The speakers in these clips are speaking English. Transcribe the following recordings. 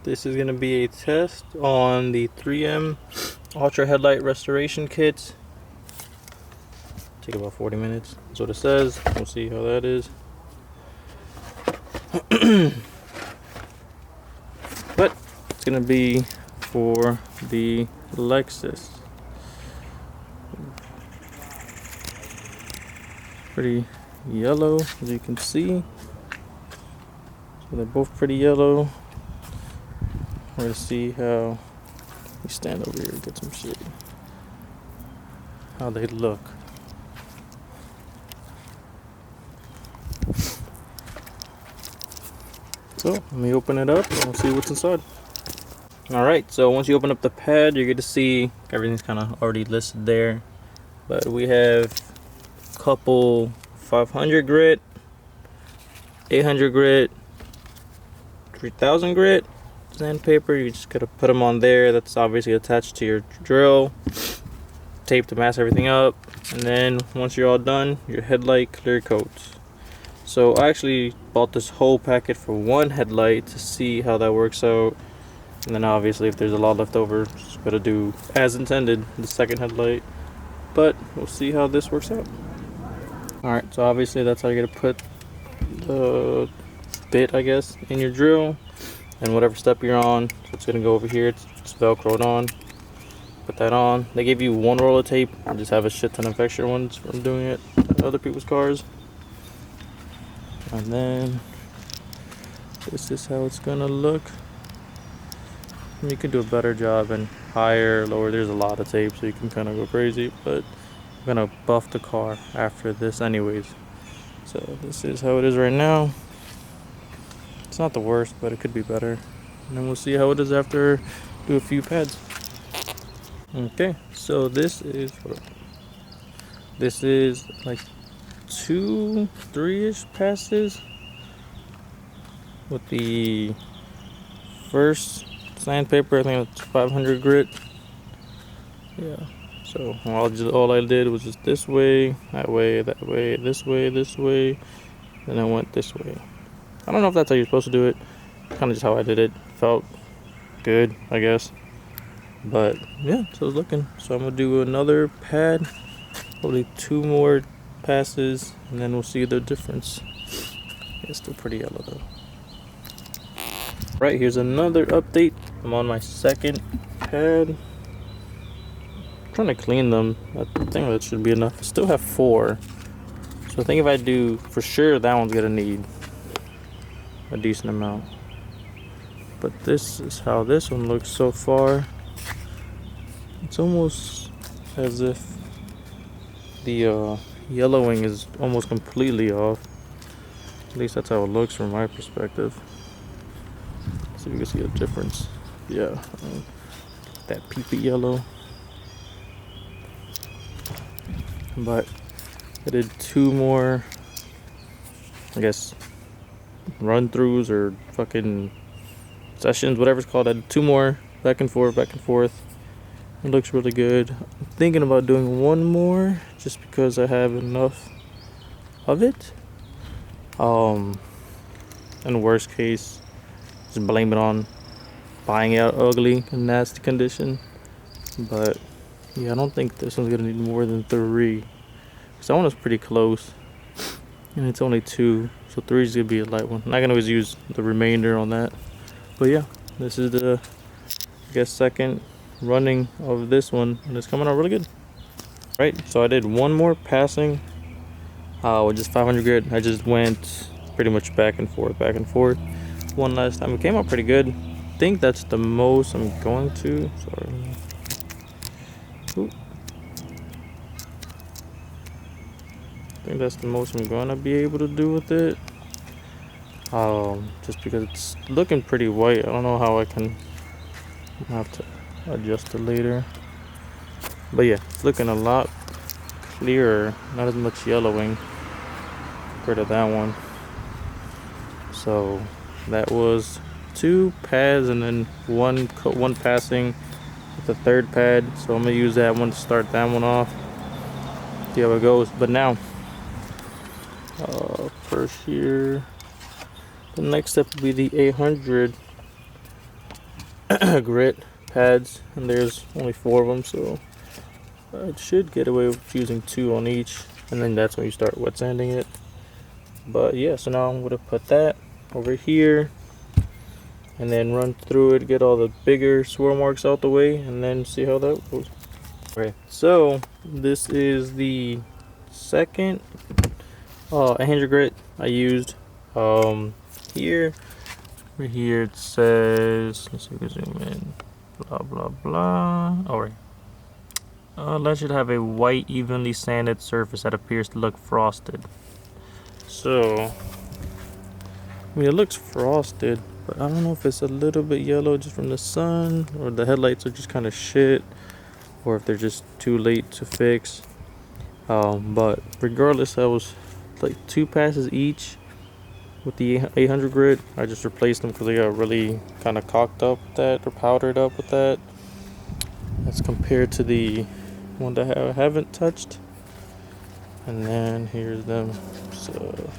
This is going to be a test on the 3M Ultra Headlight Restoration Kits. Take about 40 minutes. That's what it says. We'll see how that is. But it's going to be for the Lexus. Pretty yellow, as you can see. So they're both pretty yellow. We're going to see how, we stand over here and get some shit, how they look. So let me open it up and we'll see what's inside. Alright, so once you open up the pad, you're going to see everything's kind of already listed there. But we have a couple 500 grit, 800 grit, 3000 grit sandpaper. You just got to put them on there. That's obviously attached to your drill. Tape to mask everything up. And then once you're all done, your headlight clear coats. So I actually bought this whole packet for one headlight to see how that works out. And then obviously if there's a lot left over, just gotta do as intended the second headlight. But we'll see how this works out. Alright, so obviously that's how you're gonna put the bit, I guess, in your drill. And whatever step you're on, so it's gonna go over here, it's velcroed on. Put that on. They gave you one roll of tape. I just have a shit ton of extra ones from doing it at other people's cars. And then this is how it's gonna look. You can do a better job and higher, lower. There's a lot of tape, so you can kind of go crazy. But I'm gonna buff the car after this, anyways. So this is how it is right now. It's not the worst, but it could be better. And then we'll see how it is after do a few pads. Okay, so this is like 2-3-ish passes with the first sandpaper. I think it's 500 grit. Yeah. So all I did was just this way, that way, this way, then I went this way. I don't know if that's how you're supposed to do it. Kind of just how I did it. Felt good, I guess. But yeah, so it's looking. So I'm gonna do another pad, probably 2 more passes, and then we'll see the difference. It's still pretty yellow though. Right, here's another update. I'm on my second pad. I'm trying to clean them. I think that should be enough. I still have 4. So I think if I do, for sure that one's gonna need a decent amount. But this is how this one looks so far. It's almost as if the yellowing is almost completely off. At least that's how it looks from my perspective. Let's see if you can see a difference. Yeah, that peepee yellow. But I did 2 more, I guess, run-throughs or fucking sessions, whatever it's called. I did 2 more, back and forth. It looks really good. I'm thinking about doing 1 more just because I have enough of it. In worst case, just blame it on buying it out ugly and nasty condition. But yeah, I don't think this one's gonna need more than 3. Because that one is pretty close. And it's only 2. So 3 is gonna be a light one. And I can always use the remainder on that. But yeah, this is the, I guess, second running of this one, and it's coming out really good. Right, so I did 1 more passing with just 500 grit. I just went pretty much back and forth one last time. It came out pretty good. I think that's the most I'm going to. Sorry. Ooh. I think that's the most I'm gonna be able to do with it. Just because it's looking pretty white. I don't know how I can. I'll have to adjust it later. But yeah, it's looking a lot clearer. Not as much yellowing compared to that one. So that was 2 pads and then one passing with the 3rd pad. So I'm gonna use that one to start that one off. See how it goes. But now, first here, the next step will be the 800 grit pads, and there's only 4 of them, so I should get away with using 2 on each, and then that's when you start wet sanding it. But yeah, so now I'm gonna put that over here and then run through it, get all the bigger swirl marks out the way, and then see how that goes. Okay, so this is the second 100 grit I used. Here, right here it says, let's see if we zoom in, blah blah blah. Oh, right. That should have a white, evenly sanded surface that appears to look frosted. So, I mean, it looks frosted, but I don't know if it's a little bit yellow just from the sun, or the headlights are just kind of shit, or if they're just too late to fix. But regardless, that was like 2 passes each with the 800 grit. I just replaced them because they got really kind of caulked up with that, or powdered up with that, as compared to the one that I haven't touched. And then here's them, so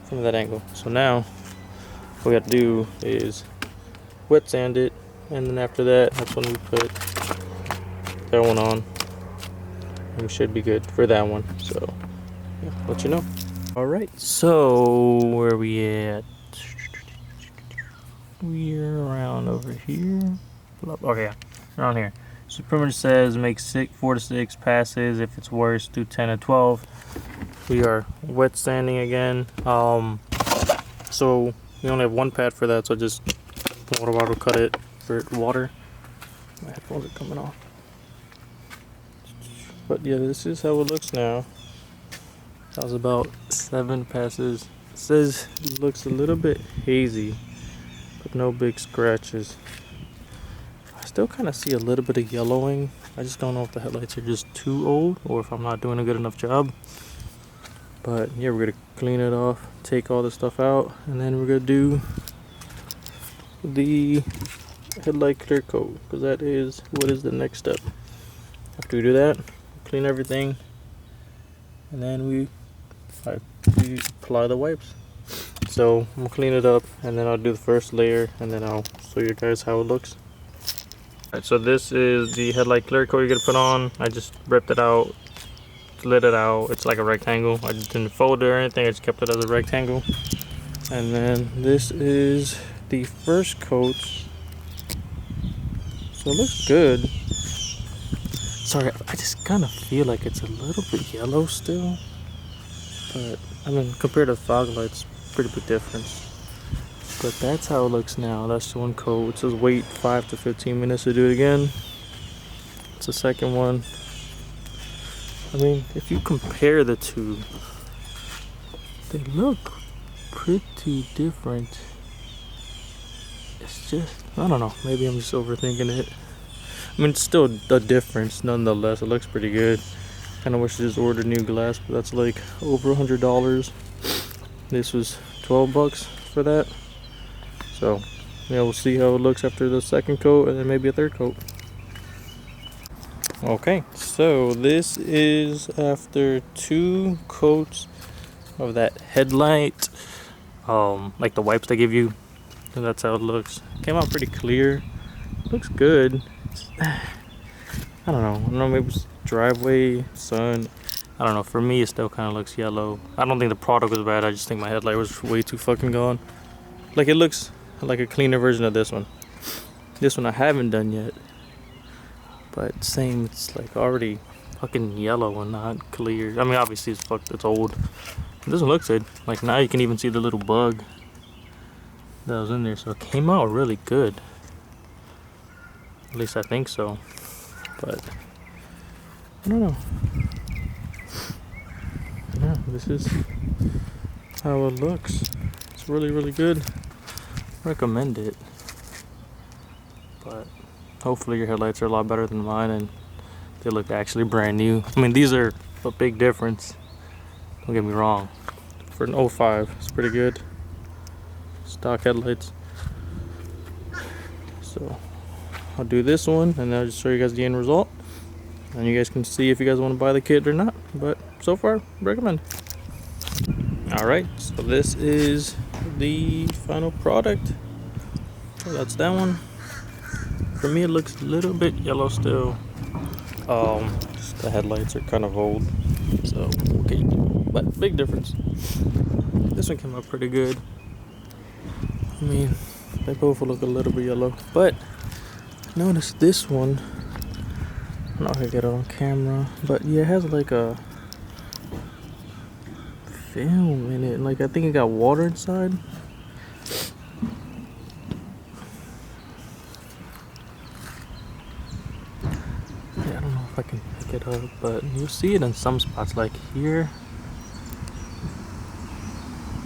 from that angle. So now what we got to do is wet sand it, and then after that, that's when we put that one on, and we should be good for that one. So yeah, let you know. All right, so where are we at? We're around over here. Okay, yeah, around here. So pretty much says make 4 to 6 passes. If it's worse, do 10 to 12. We are wet sanding again. So we only have 1 pad for that, so just water bottle cut it for water. My headphones are coming off. But yeah, this is how it looks now. That was about 7 passes. It says it looks a little bit hazy, but no big scratches. I still kind of see a little bit of yellowing. I just don't know if the headlights are just too old or if I'm not doing a good enough job. But yeah, we're gonna clean it off, take all the stuff out, and then we're gonna do the headlight clear coat, because that is what is the next step. After we do that, clean everything, and then we apply the wipes. So I'm gonna clean it up, and then I'll do the first layer, and then I'll show you guys how it looks. Alright, so this is the headlight clear coat you're gonna put on. I just ripped it out, slid it out. It's like a rectangle. I just didn't fold it or anything, I just kept it as a rectangle. And then this is the first coat. So it looks good. Sorry, I just kind of feel like it's a little bit yellow still. But I mean, compared to the fog lights, pretty big difference. But that's how it looks now. That's the 1 coat. It says wait 5 to 15 minutes to do it again. It's the second one. I mean, if you compare the two, they look pretty different. It's just, I don't know, maybe I'm just overthinking it. I mean, it's still a difference nonetheless. It looks pretty good. Kind of wish I just ordered new glass, but that's like over $100. This was 12 bucks for that. So yeah, we'll see how it looks after the second coat, and then maybe a third coat. Okay, so this is after 2 coats of that headlight, like the wipes they give you, and that's how it looks. Came out pretty clear. Looks good. I don't know, maybe it's driveway, sun. I don't know, for me it still kind of looks yellow. I don't think the product was bad, I just think my headlight was way too fucking gone. Like, it looks like a cleaner version of this one. This one I haven't done yet, but same, it's like already fucking yellow and not clear. I mean, obviously it's old. This one looks good. Like, now you can even see the little bug that was in there, so it came out really good. At least I think so. But I don't know. Yeah, this is how it looks. It's really, really good. Recommend it. But hopefully your headlights are a lot better than mine and they look actually brand new. I mean, these are a big difference, don't get me wrong. For an 05, it's pretty good. Stock headlights. So I'll do this one, and I'll just show you guys the end result, and you guys can see if you guys want to buy the kit or not. But so far, recommend. Alright, so this is the final product. So that's that one. For me, it looks a little bit yellow still. Just the headlights are kind of old, so what can you do? But big difference. This one came out pretty good. I mean, they both look a little bit yellow, but notice this one. I'm not gonna get it on camera, but yeah, it has like a film in it. Like I think it got water inside. Yeah, I don't know if I can pick it up, but you'll see it in some spots, like here.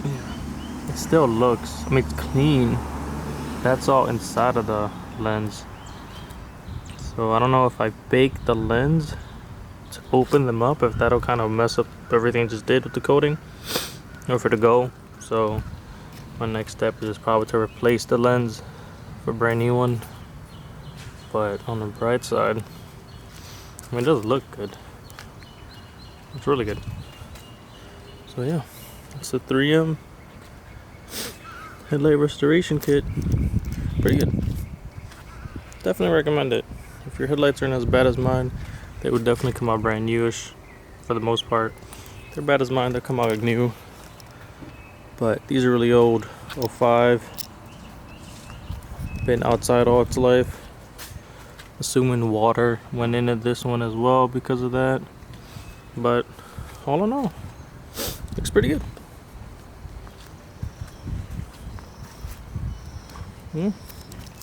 Yeah, it still looks. I mean, it's clean. That's all inside of the lens. So I don't know if I bake the lens to open them up, if that'll kind of mess up everything I just did with the coating, or for the go. So my next step is probably to replace the lens for a brand new one. But on the bright side, I mean, it does look good. It's really good. So yeah, it's the 3M headlight restoration kit. Pretty good. Definitely recommend it. If your headlights aren't as bad as mine, they would definitely come out brand newish for the most part. If they're bad as mine, they'll come out like new. But these are really old. 05. Been outside all its life. Assuming water went into this one as well because of that. But all in all, looks pretty good.